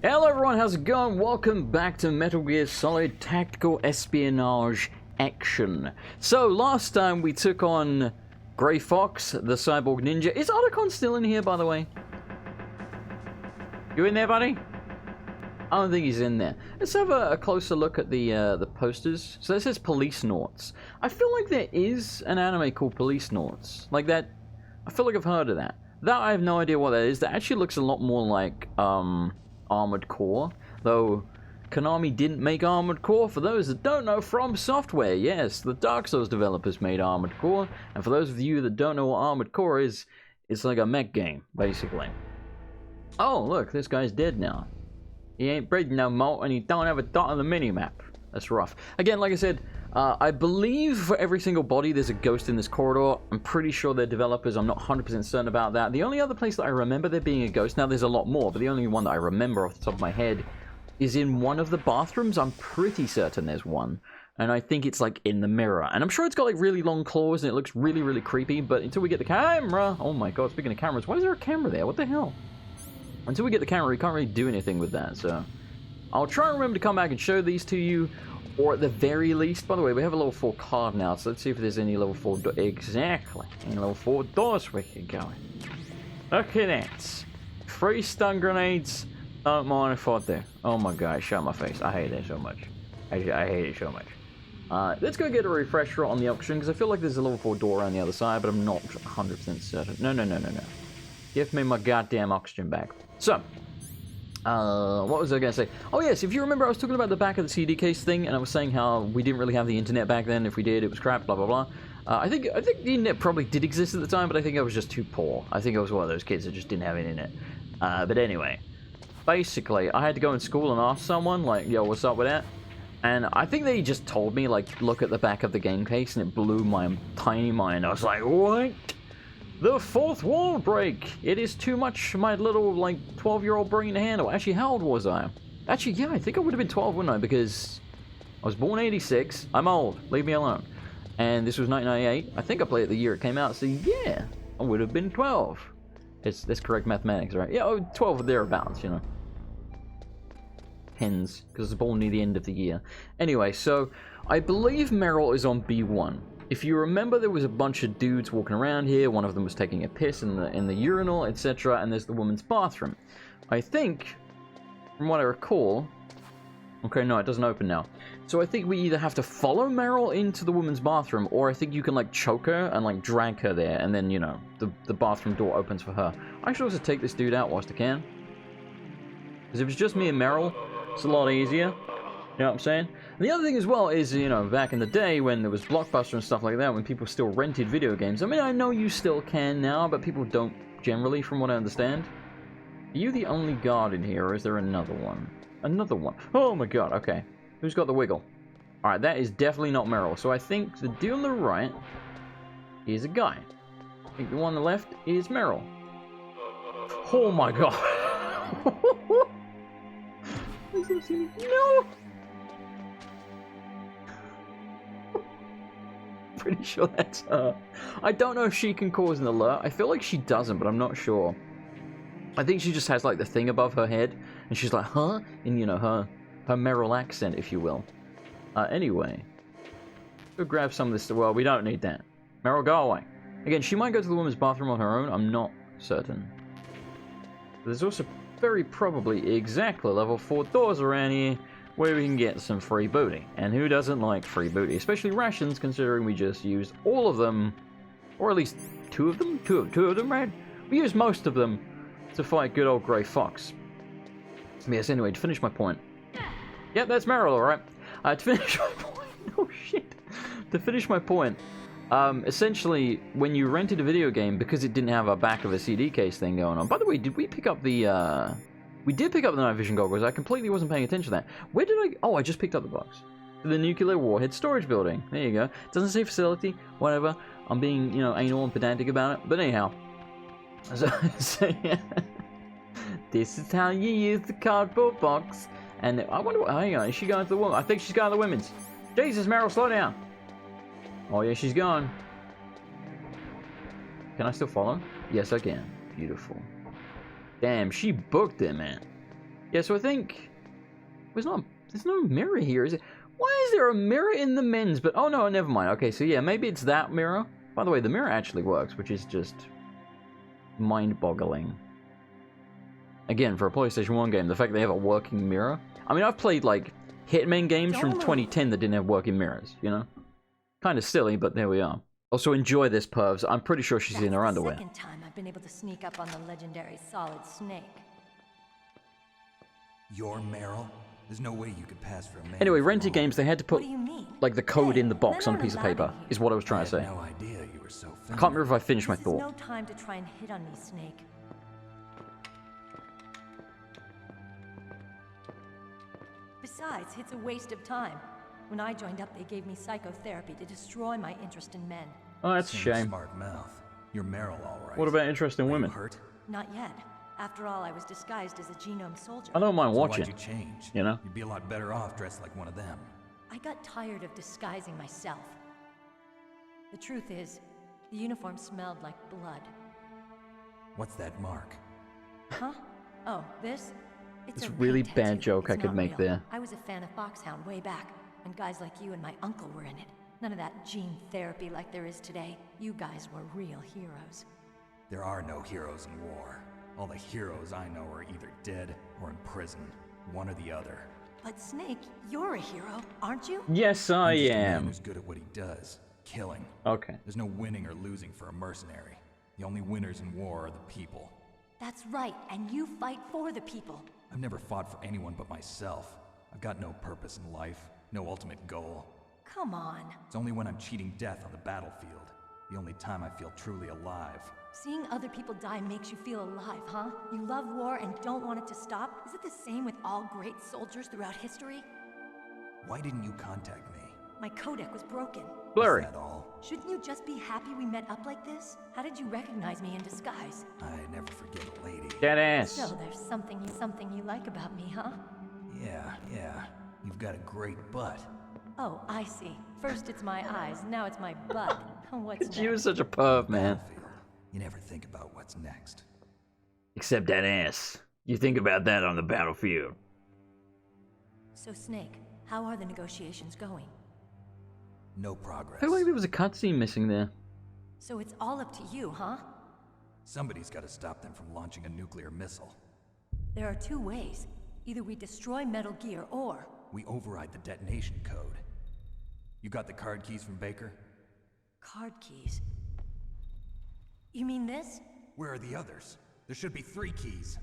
Hello everyone, how's it going? Welcome back to Metal Gear Solid Tactical Espionage Action. So, last time we took on Grey Fox, the cyborg ninja. Is Otacon still in here, by the way? You in there, buddy? I don't think he's in there. Let's have a closer look at the posters. So this says Police Noughts. I feel like there is an anime called Police Noughts. Like that, I feel like I've heard of that. That I have no idea what that is. That actually looks a lot more like, Armored Core, though Konami didn't make Armored Core. For those that don't know, From Software, yes, the Dark Souls developers made Armored Core, and for those of you that don't know what Armored Core is, it's like a mech game, basically. Oh, look, this guy's dead now. He ain't breathing no more, and he don't have a dot on the minimap. That's rough. Again, like I said, I believe for every single body there's a ghost in this corridor. I'm pretty sure they're developers. I'm not 100% certain about that. The only other place that I remember there being a ghost, now there's a lot more, but the only one that I remember off the top of my head is in one of the bathrooms. I'm pretty certain there's one. And I think it's like in the mirror. And I'm sure it's got like really long claws and it looks really, really creepy. But until we get the camera... Oh my god, speaking of cameras, why is there a camera there? What the hell? Until we get the camera, we can't really do anything with that, so... I'll try and remember to come back and show these to you. Or at the very least, by the way, we have a level 4 card now, so let's see if there's any level 4 doors. Exactly. Any level 4 doors we can go in. Look at that. 3 stun grenades. Don't mind if I do. Oh my god, shut my face. I hate it so much. I hate it so much. Let's go get a refresher on the oxygen, because I feel like there's a level 4 door on the other side, but I'm not 100% certain. No. Give me my goddamn oxygen back. So, what was I going to say? Oh yes, if you remember, I was talking about the back of the CD case thing, and I was saying how we didn't really have the internet back then. If we did, it was crap, blah blah blah. I think the internet probably did exist at the time, but I think I was just too poor. I think I was one of those kids that just didn't have internet. But anyway, basically, I had to go in school and ask someone, like, yo, what's up with that? And I think they just told me, like, look at the back of the game case, and it blew my tiny mind. I was like, what? The fourth wall break! It is too much for my little, like, 12-year-old brain to handle. Actually, how old was I? Actually, yeah, I think I would have been 12, wouldn't I? Because I was born 86. I'm old. Leave me alone. And this was 1998. I think I played it the year it came out, so yeah, I would have been 12. That's correct mathematics, right? Yeah, 12 or thereabouts, you know. Hens, because I was born near the end of the year. Anyway, so I believe Meryl is on B1. If you remember, there was a bunch of dudes walking around here. One of them was taking a piss in the urinal, etc. And there's the woman's bathroom. I think, from what I recall... Okay, no, it doesn't open now. So I think we either have to follow Meryl into the woman's bathroom, or I think you can, like, choke her and, like, drag her there. And then, you know, the bathroom door opens for her. I should also take this dude out whilst I can. Because if it's just me and Meryl, it's a lot easier. You know what I'm saying? And the other thing as well is, you know, back in the day when there was Blockbuster and stuff like that, when people still rented video games. I mean, I know you still can now, but people don't generally, from what I understand. Are you the only guard in here, or is there another one? Another one. Oh my god, okay. Who's got the wiggle? Alright, that is definitely not Meryl. So I think the dude on the right is a guy. I think the one on the left is Meryl. Oh my god. No! Pretty sure that's her. I don't know if she can cause an alert. I feel like she doesn't, but I'm not sure. I think she just has like the thing above her head, and she's like, huh? In, you know, her Meryl accent, if you will. Anyway. Go grab some of this. Well, we don't need that. Meryl, go away. Again, she might go to the women's bathroom on her own. I'm not certain. There's also very probably exactly level 4 doors around here where we can get some free booty. And who doesn't like free booty? Especially rations, considering we just used all of them, or at least two of them, right? We used most of them to fight good old Grey Fox. Yes, anyway, to finish my point. Yep, that's Meryl, alright. To finish my point, oh shit. To finish my point, essentially, when you rented a video game, because it didn't have a back of a CD case thing going on. By the way, did we pick up the, we did pick up the night vision goggles. I completely wasn't paying attention to that. Where did I... Oh, I just picked up the box. The nuclear warhead storage building. There you go. Doesn't say facility, whatever. I'm being, you know, anal and pedantic about it. But anyhow. So yeah. This is how you use the cardboard box. And I wonder what... Hang on, is she going to the woman? I think she's going to the women's. Jesus, Meryl, slow down. Oh, yeah, she's gone. Can I still follow? Yes, I can. Beautiful. Damn, she booked it, man. Yeah, so I think there's no mirror here, is it? Why is there a mirror in the men's? But oh no, never mind. Okay, so yeah, maybe it's that mirror. By the way, the mirror actually works, which is just mind-boggling. Again, for a PlayStation 1 game, the fact they have a working mirror. I mean, I've played like Hitman games from 2010 that didn't have working mirrors. You know, kind of silly, but there we are. Also, enjoy this, pervs. I'm pretty sure she's in her underwear. That's the second time I've been able to sneak up on the legendary Solid Snake. You're Meryl? There's no way you could pass for a man. Anyway, rented games, they had to put, What do you mean? like, the code in the box on a piece of paper, is what I was trying to say. No idea you were so I can't remember if I finished my This is thought. no time to try and hit on me, Snake. Besides, it's a waste of time. When I joined up, they gave me psychotherapy to destroy my interest in men. Oh, that's a shame. Smart mouth. You're Meryl, all right. What about interest in Are women? you hurt? Not yet. After all, I was disguised as a genome soldier. I don't mind So watching. why'd you change? You know? You'd be a lot better off dressed like one of them. I got tired of disguising myself. The truth is, the uniform smelled like blood. What's that mark? Huh? Oh, this? It's It's a a really paint bad tattoo. joke I It's could not make real. there. I was a fan of Foxhound way back, when guys like you and my uncle were in it. None of that gene therapy like there is today. You guys were real heroes. There are no heroes in war. All the heroes I know are either dead or in prison. One or the other. But Snake, you're a hero, aren't you? Yes, I I'm just a man am. who's good at what he does. Killing. Okay. There's no winning or losing for a mercenary. The only winners in war are the people. That's right, and you fight for the people. I've never fought for anyone but myself. I've got no purpose in life, no ultimate goal. Come on. It's only when I'm cheating death on the battlefield. The only time I feel truly alive. Seeing other people die makes you feel alive, huh? You love war and don't want it to stop? Is it the same with all great soldiers throughout history? Why didn't you contact me? My codec was broken. Blurry. Is that all? Shouldn't you just be happy we met up like this? How did you recognize me in disguise? I never forget a lady. Dead ass. So there's something you like about me, huh? Yeah. You've got a great butt. Oh, I see. First it's my eyes, now it's my butt. What's next? You were such a perv, man. Battlefield. You never think about what's next. Except that ass. You think about that on the battlefield. So Snake, how are the negotiations going? No progress. I feel like there was a cutscene missing there. So it's all up to you, huh? Somebody's got to stop them from launching a nuclear missile. There are two ways. Either we destroy Metal Gear or... We override the detonation code. You got the card keys from Baker? Card keys. You mean this? Where are the others? There should be 3 keys.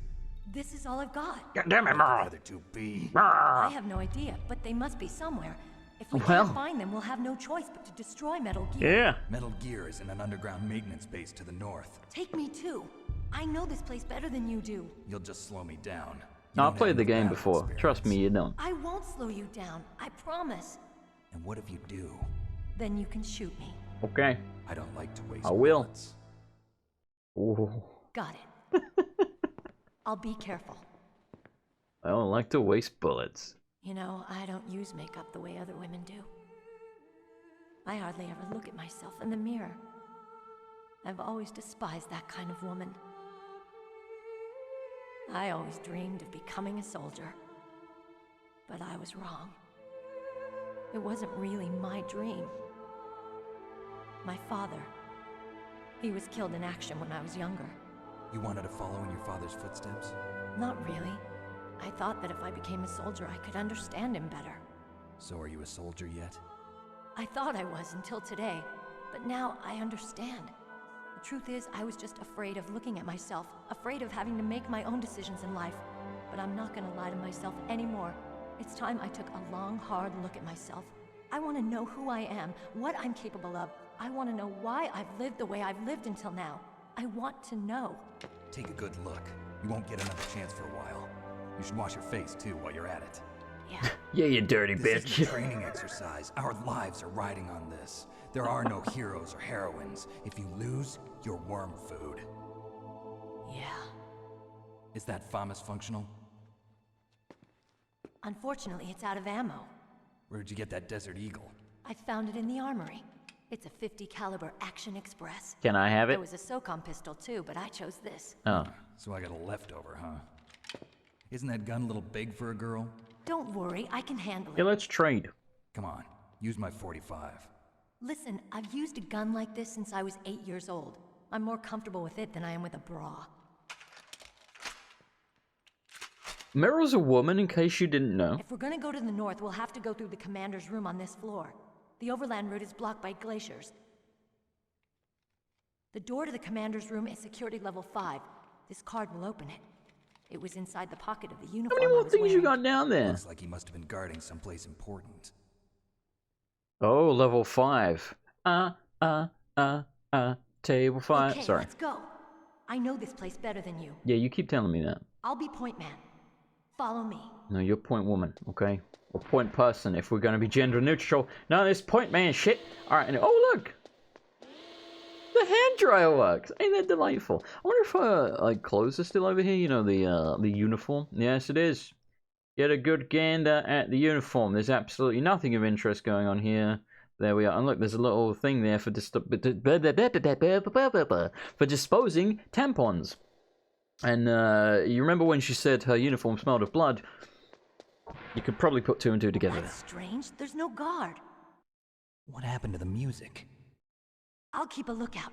This is all I've got. God damn it, Where Meryl. the other 2 be? I have no idea, but they must be somewhere. If we Well. can't find them, we'll have no choice but to destroy Metal Gear. Yeah. Metal Gear is in an underground maintenance base to the north. Take me too. I know this place better than you do. You'll just slow me down. No, I've played the game before. Trust me, you don't. I won't slow you down. I promise. And what if you do? Then you can shoot me. Okay. I don't like to waste I will. bullets. Ooh. Got it. I'll be careful. I don't like to waste bullets. You know, I don't use makeup the way other women do. I hardly ever look at myself in the mirror. I've always despised that kind of woman. I always dreamed of becoming a soldier. But I was wrong. It wasn't really my dream. My father, he was killed in action when I was younger. You wanted to follow in your father's footsteps? Not really. I thought that if I became a soldier, I could understand him better. So are you a soldier yet? I thought I was until today, but now I understand. The truth is, I was just afraid of looking at myself, afraid of having to make my own decisions in life. But I'm not gonna lie to myself anymore. It's time I took a long, hard look at myself. I want to know who I am, what I'm capable of. I want to know why I've lived the way I've lived until now. I want to know. Take a good look. You won't get another chance for a while. You should wash your face too while you're at it. Yeah. Yeah, you dirty This isn't a bitch. training exercise. Our lives are riding on this. There are no heroes or heroines. If you lose, you're worm food. Yeah. Is that FAMAS functional? Unfortunately, it's out of ammo. Where'd you get that Desert Eagle? I found it in the armory. It's a .50 caliber Action Express. Can I have There it? was a SOCOM pistol too, but I chose this. Oh. So I got a leftover, huh? Isn't that gun a little big for a girl? Don't worry, I can handle Yeah, it. let's trade. Come on, use my 45. Listen, I've used a gun like this since I was 8 years old. I'm more comfortable with it than I am with a bra. Meryl's a woman, in case you didn't know. If we're gonna go to the north, we'll have to go through the commander's room on this floor. The overland route is blocked by glaciers. The door to the commander's room is security level 5. This card will open it. It was inside the pocket of the How uniform many I more was things you wearing. got down there? Looks like he must have been guarding someplace important. Oh, level 5. Table 5. Okay, Sorry. let's go. I know this place better than you. Yeah, you keep telling me that. I'll be point man. Follow me. No, you're point woman, okay? Or point person if we're gonna be gender neutral. No, this point man shit. Alright, and oh look! The hand dryer works! Ain't that delightful? I wonder if like clothes are still over here, you know, the uniform. Yes it is. Get a good gander at the uniform. There's absolutely nothing of interest going on here. There we are. And look, there's a little thing there for disposing tampons. And you remember when she said her uniform smelled of blood? You could probably put 2 and 2 together. That's strange. There's no guard. What happened to the music? I'll keep a lookout.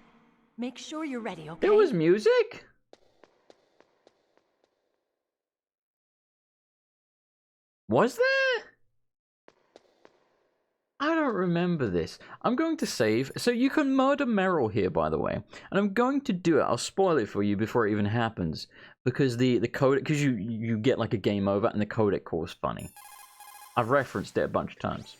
Make sure you're ready, okay? There was music? Was there? I don't remember this. I'm going to save. So you can murder Meryl here, by the way. And I'm going to do it. I'll spoil it for you before it even happens. Because the codec, because you get like a game over and the codec calls funny. I've referenced it a bunch of times.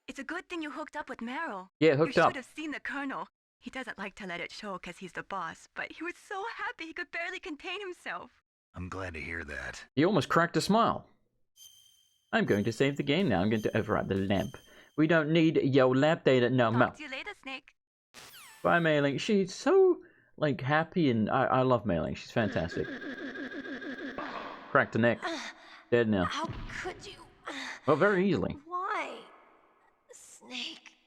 It's a good thing you hooked up with Meryl. Yeah, hooked you up. You should have seen the Colonel. He doesn't like to let it show because he's the boss, but he was so happy he could barely contain himself. I'm glad to hear that. He almost cracked a smile. I'm going to save the game now. I'm going to override the lamp. We don't need your lab data. No, Talk to you later, Snake. Bye, Mailing. She's so, like, happy and I love Mailing. She's fantastic. Cracked a neck. Dead now. How could you? Well, very easily. Why? Snake.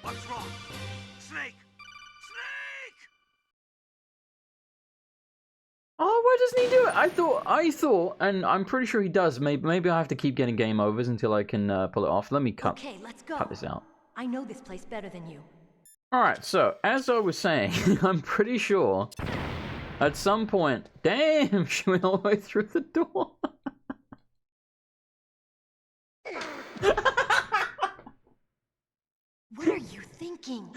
What's wrong? Snake! Snake! Oh, why doesn't he do it? I thought, and I'm pretty sure he does. Maybe I have to keep getting game overs until I can pull it off. Let me cut this out. I know this place better than you. Alright, so, as I was saying, I'm pretty sure at some point... Damn, she went all the way through the door. What are you thinking?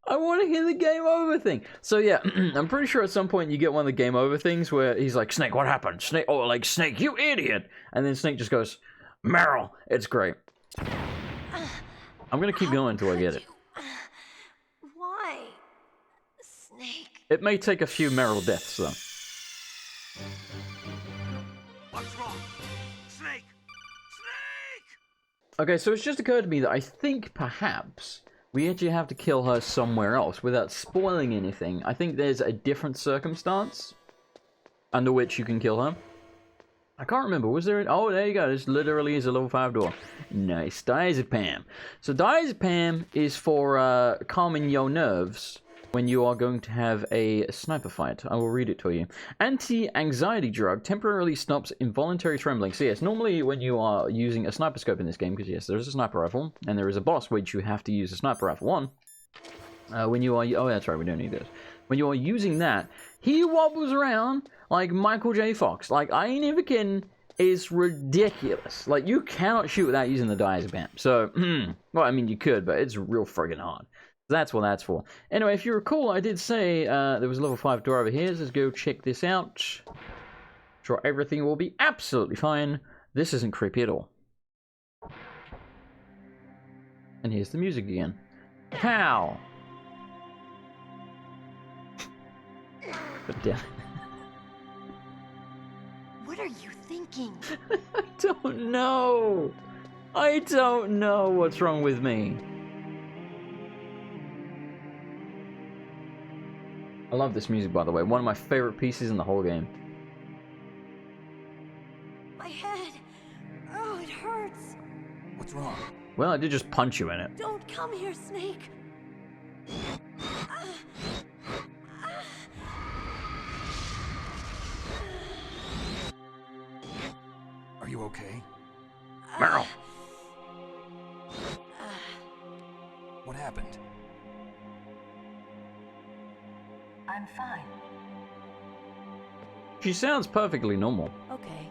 I want to hear the game over thing. So yeah, I'm pretty sure at some point you get one of the game over things where he's like, Snake, what happened? Snake, oh, like, Snake, you idiot! And then Snake just goes, Meryl! It's great. I'm gonna keep going until I get it. Why? Snake. It may take a few Meryl deaths, though. What's wrong? Snake! Snake! Okay, so it's just occurred to me that I think perhaps we actually have to kill her somewhere else without spoiling anything. I think there's a different circumstance under which you can kill her. I can't remember. Was there? Oh, there you go. This literally is a level 5 door. Nice. Diazepam. So diazepam is for calming your nerves when you are going to have a sniper fight. I will read it to you. Anti-anxiety drug temporarily stops involuntary trembling. So yes, normally when you are using a sniper scope in this game, because yes, there is a sniper rifle, and there is a boss which you have to use a sniper rifle on. When you are... Oh, that's right, we don't need this. When you are using that, he wobbles around like Michael J. Fox. Like, I ain't even kidding. It's ridiculous. Like, you cannot shoot without using the diazepam. So, well, I mean, you could, but it's real friggin' hard. That's what that's for. Anyway, if you recall, I did say there was a level 5 door over here. So let's go check this out. Sure, everything will be absolutely fine. This isn't creepy at all. And here's the music again. Pow! But damn. What are you thinking? I don't know. I don't know what's wrong with me. I love this music, by the way. One of my favorite pieces in the whole game. My head. Oh, it hurts. What's wrong? Well, I did just punch you in it. Don't come here, Snake. Are you okay? Meryl. What happened? I'm fine. She sounds perfectly normal. Okay.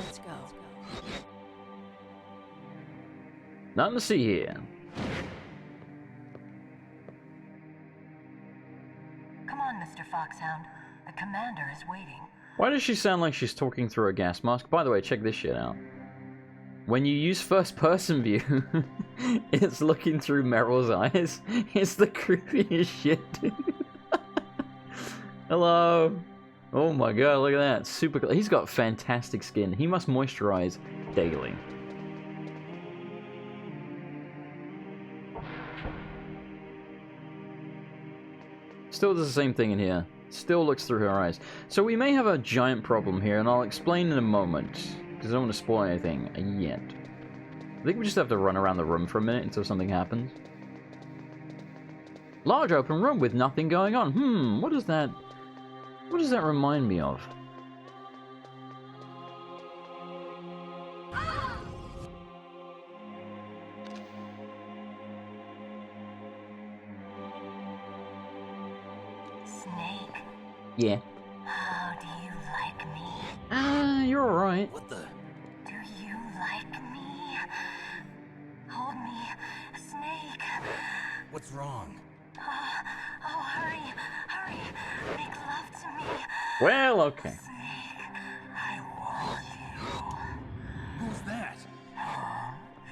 Let's go. Nothing to see here. Come on, Mr. Foxhound. The commander is waiting. Why does she sound like she's talking through a gas mask? By the way, check this shit out. When you use first-person view, it's looking through Meryl's eyes. It's the creepiest shit, dude. Hello. Oh my god, look at that. Super. He's got fantastic skin. He must moisturize daily. Still does the same thing in here. Still looks through her eyes. So we may have a giant problem here, and I'll explain in a moment. Because I don't want to spoil anything yet. I think we just have to run around the room for a minute until something happens. Large open room with nothing going on. What does that remind me of? Snake, Yeah. how do you like me? You're alright. What the? Do you like me? Hold me, Snake. What's wrong? Oh, hurry, hurry. Make love to me. Well, okay. Snake, I want you. Who's that?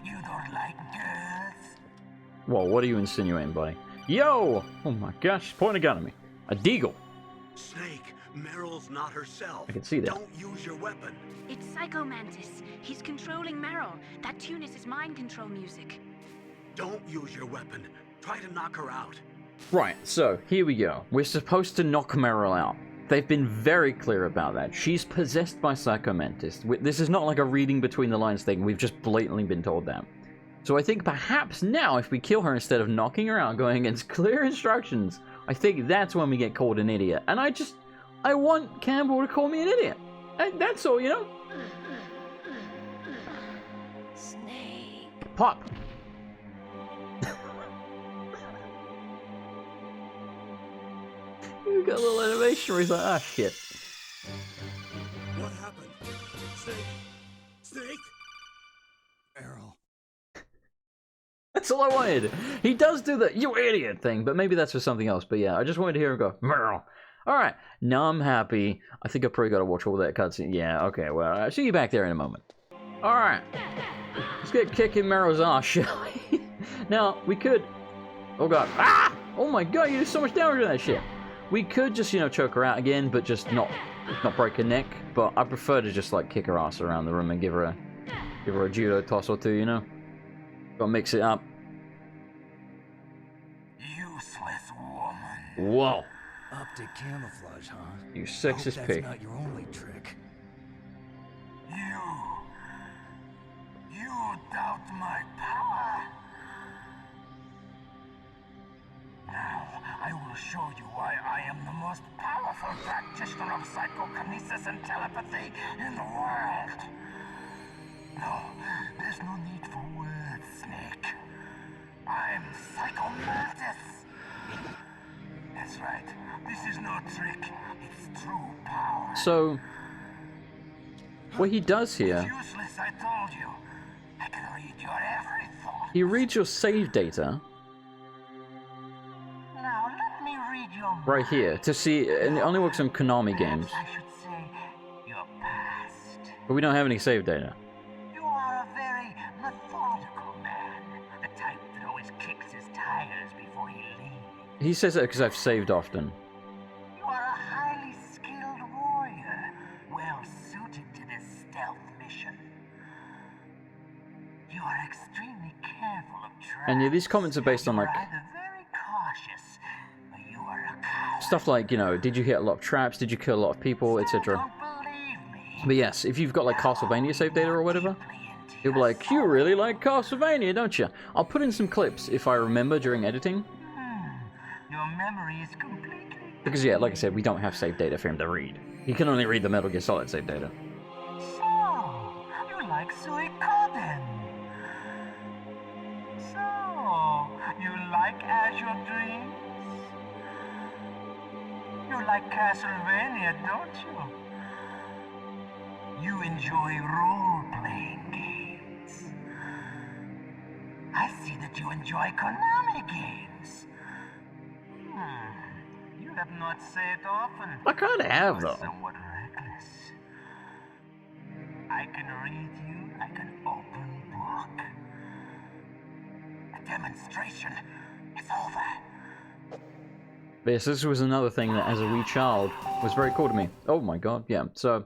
You don't like girls? Whoa, what are you insinuating, buddy? Yo! Oh my gosh, she's pointing a gun at me. A deagle. Snake, Meryl's not herself. I can see that. Don't use your weapon. It's Psycho Mantis. He's controlling Meryl. That tune is his mind control music. Don't use your weapon. Try to knock her out. Right, so, here we go. We're supposed to knock Meryl out. They've been very clear about that. She's possessed by Psycho Mantis. This is not like a reading between the lines thing. We've just blatantly been told that. So I think perhaps now, if we kill her instead of knocking her out, going against clear instructions, I think that's when we get called an idiot. And I want Campbell to call me an idiot. That's all, you know? Snake. Pop. You got a little animation where he's like, ah, shit. What happened? Snake? Snake? Meryl. That's all I wanted. He does do the "you idiot" thing, but maybe that's for something else. But yeah, I just wanted to hear him go, Meryl. Alright, now I'm happy. I think I probably gotta watch all that cutscene. Yeah, okay, well, I'll see you back there in a moment. Alright. Let's get kicking Meryl's ass, shall we? Now, we could... Oh god. Ah! Oh my god, you do so much damage to that shit. We could just, you know, choke her out again, but just not break her neck. But I prefer to just, like, kick her ass around the room and give her a judo toss or two, you know? Gotta mix it up. Useless woman. Whoa. Optic camouflage, huh? You I hope sexist that's pig. not your only trick. You doubt my power? Now, I will show you why I am the most powerful practitioner of psychokinesis and telepathy in the world. No, there's no need for words, Snake. I'm Psycho Mantis. That's right. This is no trick. It's true power. So, what he does It's here, useless, I told you. I can read your every thought. he reads your save data Now let me read your right here to see, and it only works on Konami games, I should say your past. but we don't have any save data. You are a very methodical man. The type that always kicks his tires before he leaves. He says that because I've saved often. You are a highly skilled warrior, well suited to this stealth mission. You are extremely careful of traps. And yeah, these comments are based on You are like either very cautious, or you are a coward. stuff like, you know, did you hit a lot of traps, did you kill a lot of people, etc. Don't believe me. But yes, if you've got like Castlevania save data or whatever, Deeply into you'll be your like, you really like Castlevania, don't you? I'll put in some clips if I remember during editing. Your memory is completely... Because yeah, like I said, we don't have save data for him to read. He can only read the Metal Gear Solid save data. So, like suikoden. So, you like Azure Dreams? You like Castlevania, don't you? You enjoy role-playing games. I see that you enjoy Konami games. You have not said often. I kind of have, though. Somewhat reckless. I can read you like an open book. The demonstration is over. Yes, this was another thing that, as a wee child, was very cool to me. Oh my god, yeah. So,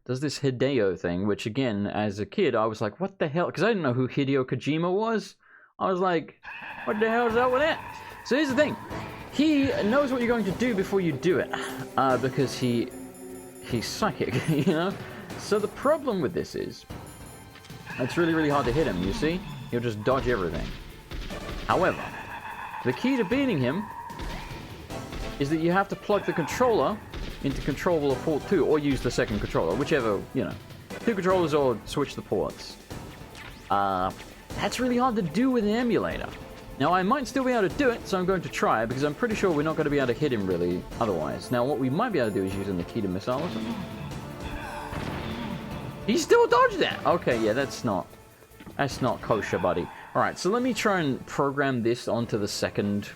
there's this Hideo thing, which again, as a kid, I was like, what the hell? Because I didn't know who Hideo Kojima was. I was like, what the hell is up with that? So here's the thing. He knows what you're going to do before you do it. Because he's psychic, you know? So the problem with this is, it's really, really hard to hit him, you see? He'll just dodge everything. However, the key to beating him is that you have to plug the controller into controller port 2, or use the second controller, whichever, you know. 2 controllers or switch the ports. That's really hard to do with an emulator. Now, I might still be able to do it, so I'm going to try, because I'm pretty sure we're not going to be able to hit him, really, otherwise. Now, what we might be able to do is using the key to missile or something. He still dodged that! Okay, yeah, that's not kosher, buddy. Alright, so let me try and program this onto the second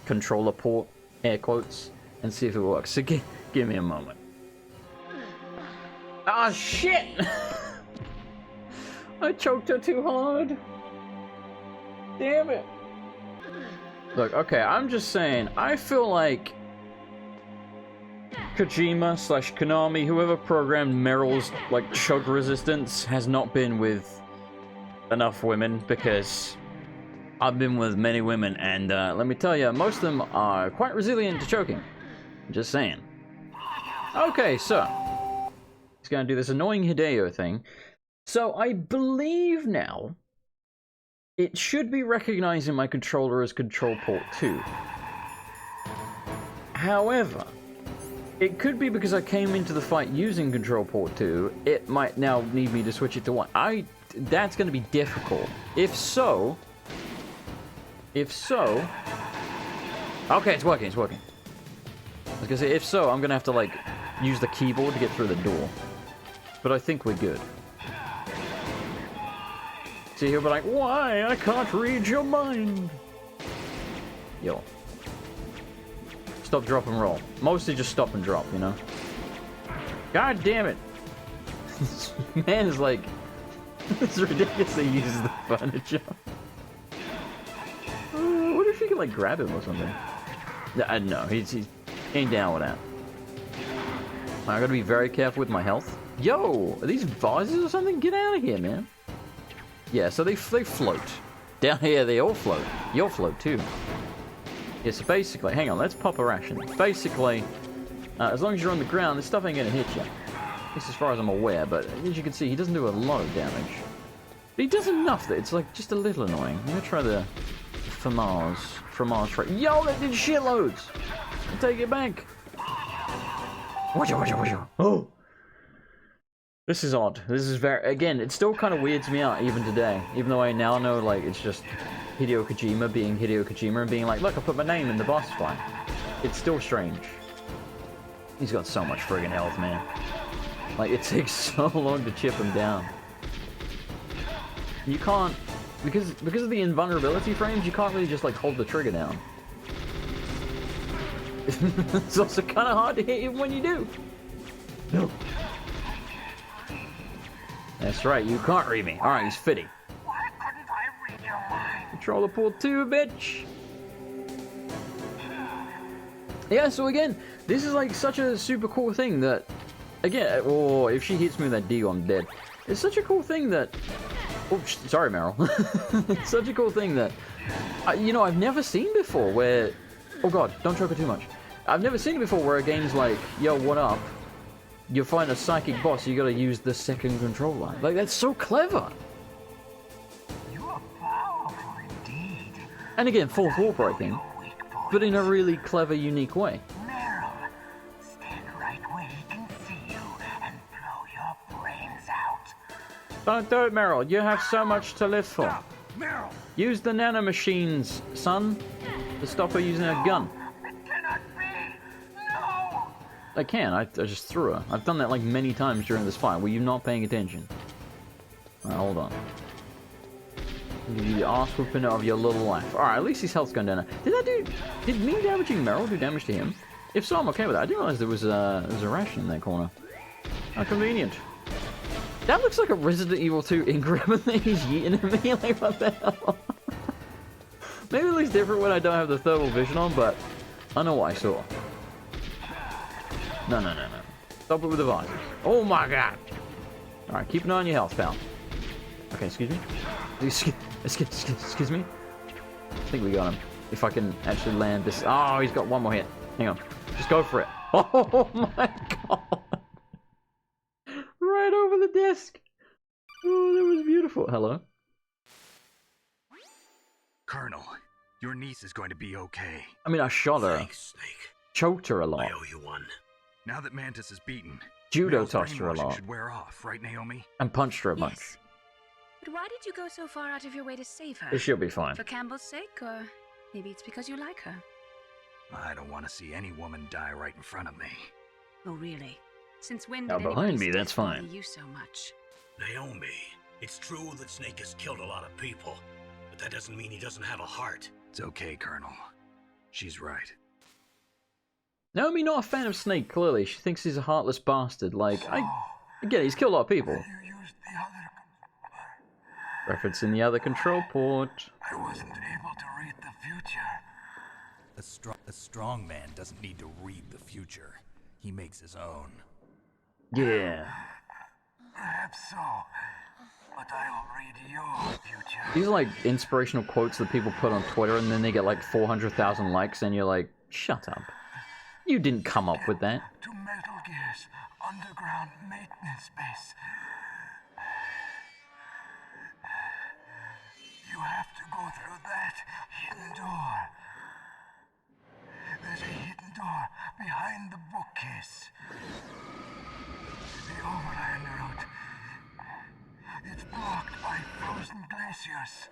controller port, air quotes, and see if it works. So give me a moment. Ah, shit! I choked her too hard. Damn it. Look, okay, I'm just saying, I feel like Kojima / Konami, whoever programmed Meryl's, like, choke resistance, has not been with enough women, because I've been with many women, and let me tell you, most of them are quite resilient to choking. Just saying. Okay, so he's gonna do this annoying Hideo thing. So I believe now it should be recognizing my controller as control port 2. However, it could be because I came into the fight using control port 2, it might now need me to switch it to 1. That's going to be difficult. If so... Okay, it's working. I was going to say, if so, I'm going to have to, like, use the keyboard to get through the door. But I think we're good. See, he'll be like, why? I can't read your mind. Yo. Stop, drop, and roll. Mostly just stop and drop, you know? God damn it. This man is like... It's ridiculous that he uses the furniture. What if you can, like, grab him or something? I don't know. He ain't down with that. I gotta be very careful with my health. Yo! Are these vases or something? Get out of here, man. Yeah, so they float. Down here, they all float. You'll float, too. Yeah, so basically... Hang on, let's pop a ration. Basically, as long as you're on the ground, this stuff ain't gonna hit you. At least as far as I'm aware, but as you can see, he doesn't do a lot of damage. But he does enough that it's, like, just a little annoying. I'm gonna try the fromage. Yo, that did shitloads! I'll take it back. Watch out. Oh! This is odd. This is very... Again, it still kind of weirds me out even today. Even though I now know, like, it's just Hideo Kojima being Hideo Kojima and being like, look, I put my name in the boss fight. It's still strange. He's got so much friggin' health, man. Like, it takes so long to chip him down. You can't... Because of the invulnerability frames, you can't really just, like, hold the trigger down. It's also kind of hard to hit even when you do. No. That's right, you can't read me. Alright, he's fitting. Why couldn't I read your mind? Controller pool 2, bitch! Yeah, so again, this is like such a super cool thing that... Again, oh, if she hits me with that deagle, I'm dead. It's such a cool thing that... Oh, sorry, Meryl. It's such a cool thing that... you know, I've never seen before where... Oh god, don't choke her too much. I've never seen it before where a game's like, yo, what up? You find a psychic boss, you gotta use the second controller. Like, that's so clever! You are powerful indeed. And again, fourth wall breaking, but in a really clever, unique way. Meryl, stand right where he can see you and blow your brains out. Don't do it, Meryl. You have so much to live for. Stop! Meryl! Use the nanomachines, son, to stop her using a gun. It cannot be! No! I can. I just threw her. I've done that like many times during this fight. Were you not paying attention? Alright, hold on. I'll give you the arse whooping of your little life. Alright, at least his health's gone down. Did me damaging Meryl do damage to him? If so, I'm okay with that. I didn't realize there was a ration in that corner. How convenient. That looks like a Resident Evil 2 Ingram that he's yeeting at me. Like, what the hell? Maybe it looks different when I don't have the thermal vision on, but I know what I saw. No. Stop it with the visor. Oh my god. Alright, keep an eye on your health, pal. Okay, excuse me. Excuse me. I think we got him. If I can actually land this. Oh, he's got one more hit. Hang on. Just go for it. Oh my god. Right over the desk. Oh, that was beautiful. Hello. Colonel, your niece is going to be okay. I mean, I shot her. Thanks, Snake. Choked her a lot. I owe you one. Now that Mantis is beaten, Judo Meryl's tossed her a brainwashing lot. should wear off, right, Naomi? And punched her a bunch. Yes. But why did you go so far out of your way to save her? But she'll be fine. For Campbell's sake, or maybe it's because you like her? I don't want to see any woman die right in front of me. Oh, really? Since when Now did behind anybody's me, that's death bother fine. you so much? Naomi, it's true that Snake has killed a lot of people, but that doesn't mean he doesn't have a heart. It's okay, Colonel. She's right. Naomi not a fan of Snake, clearly. She thinks he's a heartless bastard. Like, I get it, he's killed a lot of people. You used the other... Reference in the other control port. I wasn't able to read the future. A strong man doesn't need to read the future. He makes his own. Yeah. Perhaps so. But I will read your future. These are like inspirational quotes that people put on Twitter and then they get like 400,000 likes and you're like, shut up. You didn't come up with that. To Metal Gear's underground maintenance base. You have to go through that hidden door. There's a hidden door behind the bookcase. The overland route. It's blocked by frozen glaciers.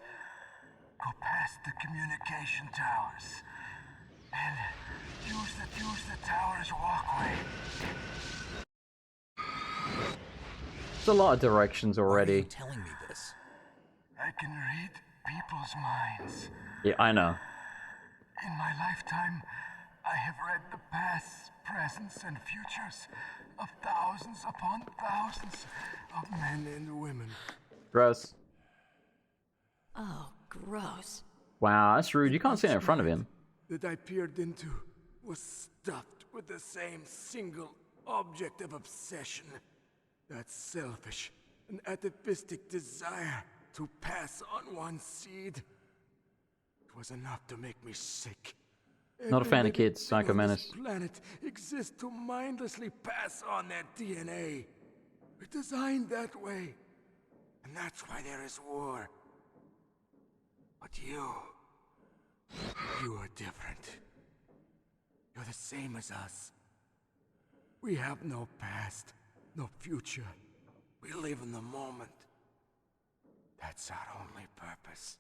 Go past the communication towers. And use the tower's walkway. There's a lot of directions Why are already. you telling me this? I can read people's minds. Yeah, I know. In my lifetime, I have read the pasts, presents, and futures of thousands upon thousands of men and women. Gross. Oh, gross. Wow, that's rude. You can't stand in front of him. That I peered into was stuffed with the same single object of obsession. That selfish and atavistic desire to pass on one's seed. It was enough to make me sick. Not a fan of Every kids, living Psycho thing on Menace. this planet exists to mindlessly pass on their DNA. We're designed that way. And that's why there is war. But you are different. You're the same as us. We have no past, no future. We live in the moment. That's our only purpose.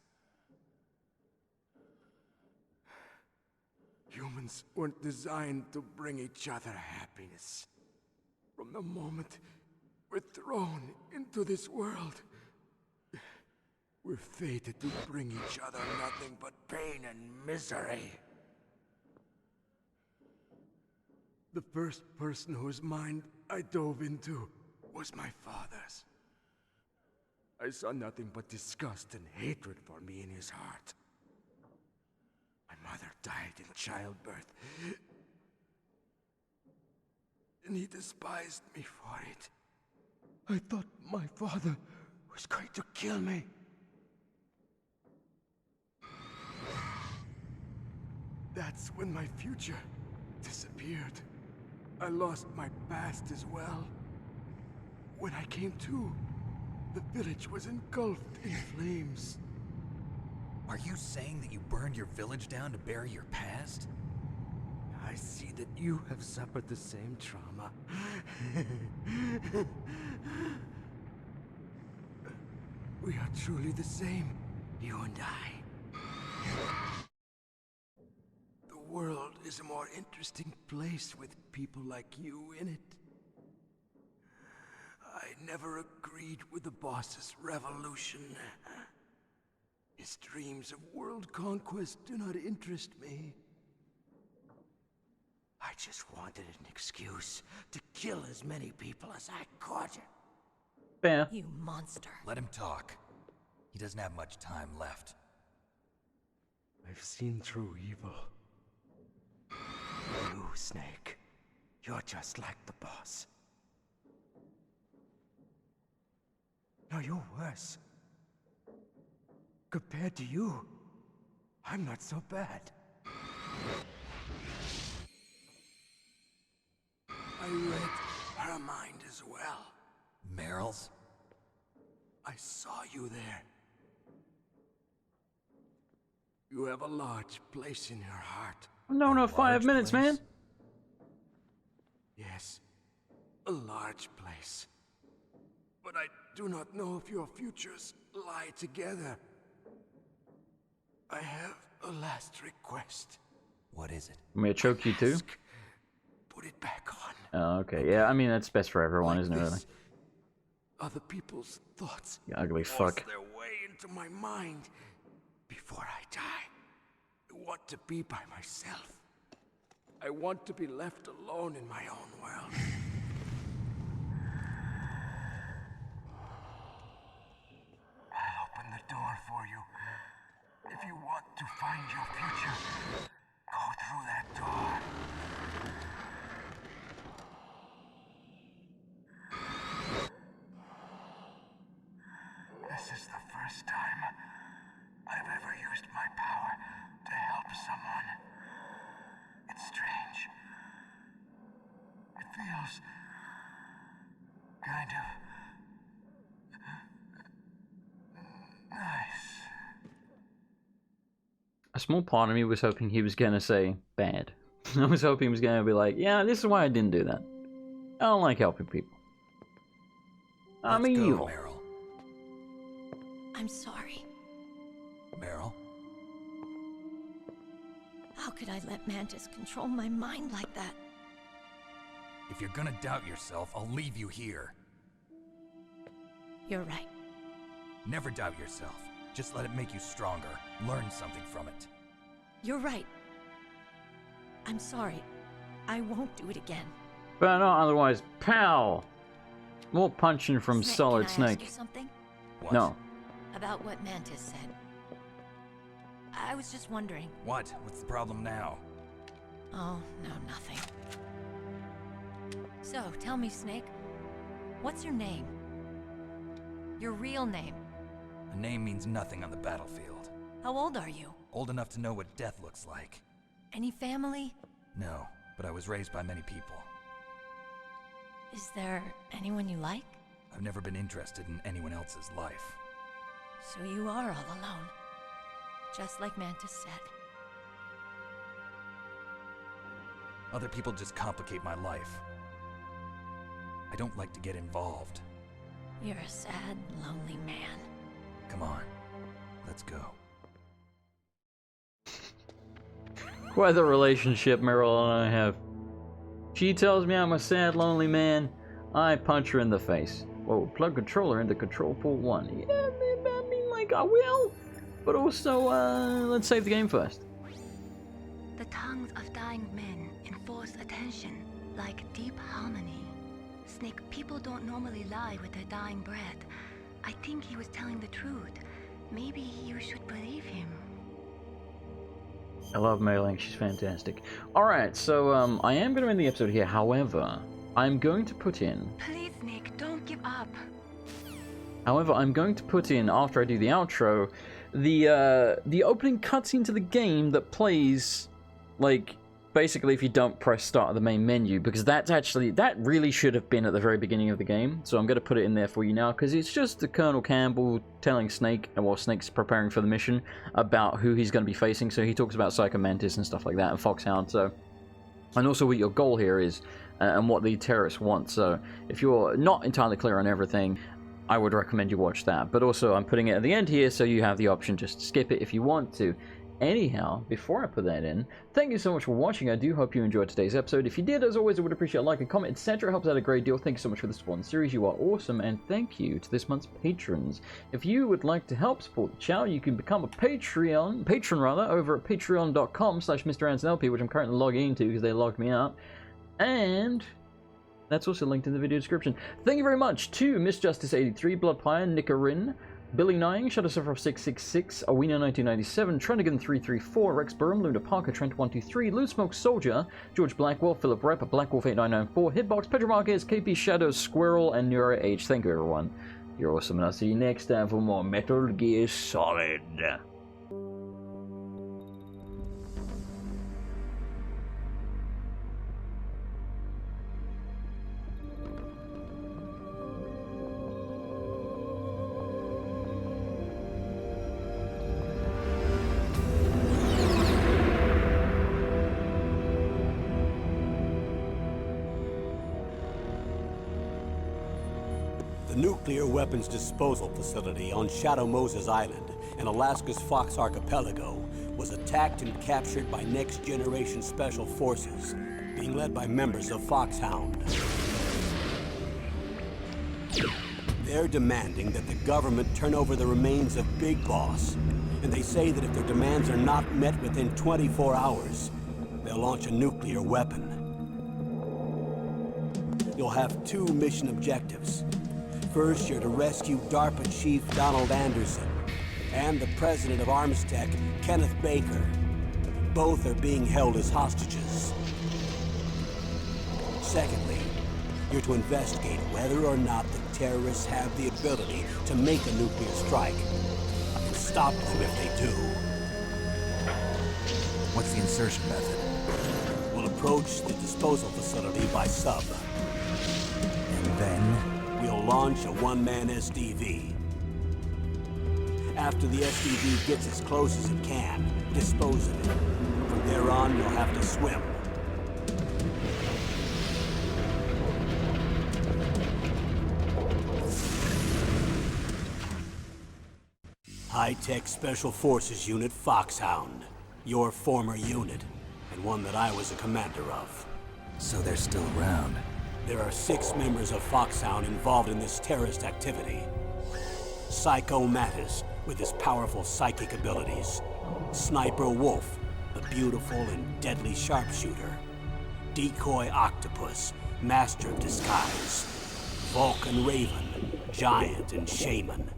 Humans weren't designed to bring each other happiness. From the moment we're thrown into this world, we're fated to bring each other nothing but pain and misery. The first person whose mind I dove into was my father's. I saw nothing but disgust and hatred for me in his heart. My mother died in childbirth, and he despised me for it. I thought my father was going to kill me. That's when my future disappeared. I lost my past as well. When I came to, the village was engulfed in flames. Are you saying that you burned your village down to bury your past? I see that you have suffered the same trauma. We are truly the same, you and I. The world is a more interesting place with people like you in it. I never agreed with the boss's revolution. His dreams of world conquest do not interest me. I just wanted an excuse to kill as many people as I could. Fair. You monster. Let him talk. He doesn't have much time left. I've seen through evil. You, Snake. You're just like the boss. No, you're worse. Compared to you, I'm not so bad. I read her mind as well. Meryl's? I saw you there. You have a large place in your heart. No, 5 minutes, man. Yes, a large place. But I do not know if your futures lie together. I have a last request. What is it? I'm gonna choke you too. Put it back on. Oh, okay. Yeah, I mean that's best for everyone, Like isn't it? Really? this, other people's thoughts You ugly force fuck. their way into my mind before I die. I want to be by myself. I want to be left alone in my own world. I'll open the door for you. If you want to find your future, go through that door. This is the first time I've ever used my power to help someone. It's strange. It feels kind of nice. A small part of me was hoping he was gonna say bad. I was hoping he was gonna be like, yeah, this is why I didn't do that. I don't like helping people. I'm Let's go, evil. Meryl. I'm sorry. Meryl? How could I let Mantis control my mind like that? If you're gonna doubt yourself, I'll leave you here. You're right. Never doubt yourself. Just let it make you stronger. Learn something from it. You're right. I'm sorry. I won't do it again. But not otherwise. Pow! More punching from Snake, Solid can I ask Snake. you something? What? No. About what Mantis said. I was just wondering. What? What's the problem now? Oh, no, nothing. So, tell me, Snake. What's your name? Your real name. A name means nothing on the battlefield. How old are you? Old enough to know what death looks like. Any family? No, but I was raised by many people. Is there anyone you like? I've never been interested in anyone else's life. So you are all alone. Just like Mantis said. Other people just complicate my life. I don't like to get involved. You're a sad, lonely man. Come on, let's go. Quite the relationship Meryl and I have. She tells me I'm a sad, lonely man. I punch her in the face. Whoa, plug controller into control port 1. Yeah, I mean, like, I will. But also, let's save the game first. The tongues of dying men enforce attention, like deep harmony. Snake, people don't normally lie with their dying breath. I think he was telling the truth. Maybe you should believe him. I love Meryl, she's fantastic. Alright, so, I am going to end the episode here. However, I'm going to put in... Please, Snake, don't give up. However, I'm going to put in, after I do the outro, the opening cutscene to the game that plays, like, basically if you don't press start at the main menu, because that really should have been at the very beginning of the game. So I'm going to put it in there for you now, because it's just the Colonel Campbell telling Snake, well, Snake's preparing for the mission, about who he's going to be facing. So he talks about Psycho Mantis and stuff like that, and Foxhound, so... And also what your goal here is, and what the terrorists want. So if you're not entirely clear on everything, I would recommend you watch that. But also, I'm putting it at the end here, so you have the option just to skip it if you want to. Anyhow, before I put that in, thank you so much for watching. I do hope you enjoyed today's episode. If you did, as always, I would appreciate a like, a comment, etc. It helps out a great deal. Thank you so much for the support in the series. You are awesome. And thank you to this month's patrons. If you would like to help support the channel, you can become a patron over at patreon.com/MrAndersonLP, which I'm currently logging into because they logged me out. And that's also linked in the video description. Thank you very much to Miss Justice 83, Bloodpire, Nicarin, Billy Nying, Shadow Surfer 666, Awena 1997, Trenigan 334, Rex Burham, Luna Parker, Trent 123, Loot Smoke Soldier, George Blackwell, Philip Rep, Blackwolf 8994, Hitbox, Pedro Marquez, KP Shadows, Squirrel, and Neuro H. Thank you, everyone. You're awesome, and I'll see you next time for more Metal Gear Solid. The nuclear weapons disposal facility on Shadow Moses Island in Alaska's Fox Archipelago was attacked and captured by Next Generation Special Forces, being led by members of Foxhound. They're demanding that the government turn over the remains of Big Boss, and they say that if their demands are not met within 24 hours, they'll launch a nuclear weapon. You'll have two mission objectives. First, you're to rescue DARPA Chief Donald Anderson and the president of Armstech, Kenneth Baker. Both are being held as hostages. Secondly, you're to investigate whether or not the terrorists have the ability to make a nuclear strike and stop them if they do. What's the insertion method? We'll approach the disposal facility by sub. And then? We'll launch a one-man SDV. After the SDV gets as close as it can, dispose of it. From there on, you'll have to swim. High-tech Special Forces Unit Foxhound. Your former unit, and one that I was a commander of. So they're still around. There are 6 members of Foxhound involved in this terrorist activity. Psycho Mantis, with his powerful psychic abilities. Sniper Wolf, the beautiful and deadly sharpshooter. Decoy Octopus, master of disguise. Vulcan Raven, giant and shaman.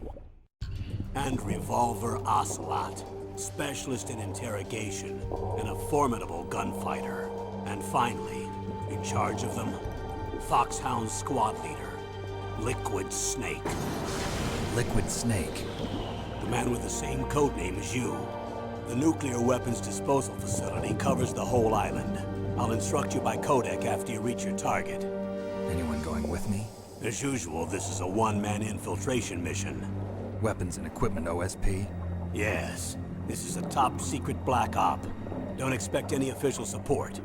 And Revolver Ocelot, specialist in interrogation and a formidable gunfighter. And finally, in charge of them, Foxhound squad leader, Liquid Snake. Liquid Snake? The man with the same codename as you. The nuclear weapons disposal facility covers the whole island. I'll instruct you by codec after you reach your target. Anyone going with me? As usual, this is a one-man infiltration mission. Weapons and equipment OSP? Yes. This is a top-secret black op. Don't expect any official support.